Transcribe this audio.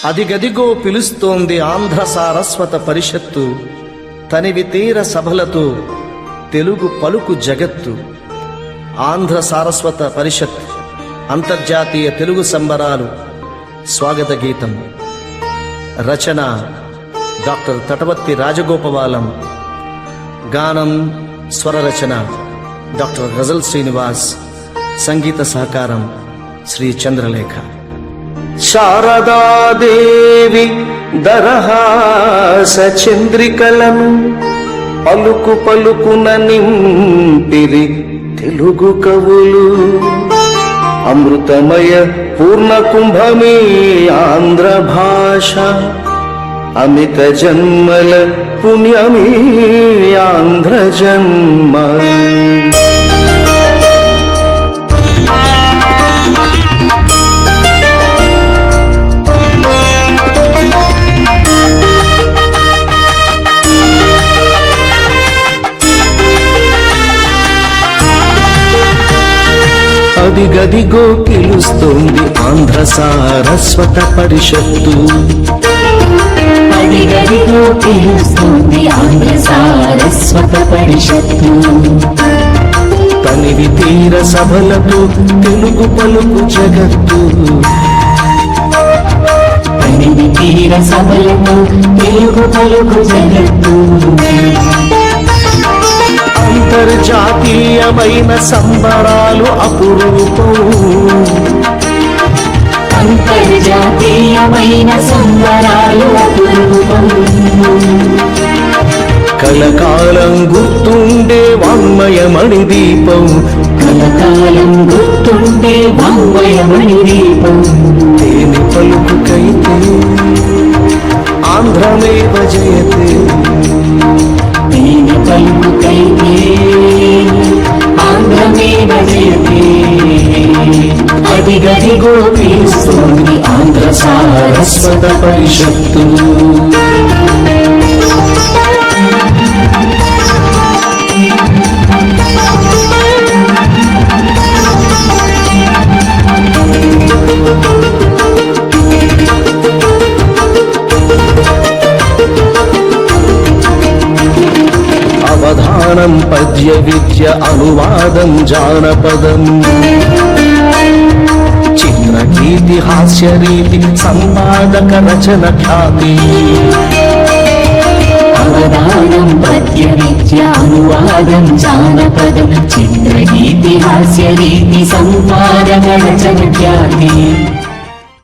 అదిగదిగో పిలుస్తోంది ఆంధ్ర సారస్వత పరిషత్తు, తనివి తీర సభలతో తెలుగు పలుకు జగత్తు. ఆంధ్ర సారస్వత పరిషత్ అంతర్జాతీయ తెలుగు సంబరాలు స్వాగత గీతం. రచన డాక్టర్ తటవర్తి రాజగోపవాలం. గానం స్వర రచన డాక్టర్ గజల్ శ్రీనివాస్. సంగీత సహకారం శ్రీ చంద్రలేఖ. శారదాదేవి దరహాస చంద్రికలను పలుకు పలుకున నింపిరి తెలుగు కవులు. అమృతమయ పూర్ణ కుంభమే ఆంధ్ర భాష, అమిత జన్మల పుణ్యమే ఆంధ్ర జన్మ. అదిగదిగో పిలుస్తోంది ఆంధ్ర సారస్వత పరిషత్తు, అదిగదిగో పిలుస్తోంది ఆంధ్ర సారస్వత పరిషత్తు. తనివి తీర సభలతో తెలుగు పలుకు జగత్తు. తనివి తీర సభలతో తెలుగు పలుకు జగత్తు. అంతర్జాతీయమైన సంబరాలు అపురూపం, అంతర్జాతీయమైన సంబరాలు అపురూపం. కలకాలం గుర్తుండే వాంగ్మయమణి దీపం, కలకాలం గుర్తుండే వాంగ్మయమణి దీపం. దేని పలుకుకైతే ఆంధ్రమేవ జయతే, దేని పలుకుకైతే ఆంధ్రమేవ జయతే. అదిగదిగో పిలుస్తోంది ఆంధ్ర సారస్వత పరిషత్తు. అవధానం పద్య విద్య అనువాదం జానపదం, చిత్రగీతి హాస్యరీతి సంపాదక రచన ఖ్యాతి. అవధానం పద్య విద్య అనువాదం జానపదం, చిత్రగీతి హాస్యరీతి సంపాదక రచన ఖ్యాతి.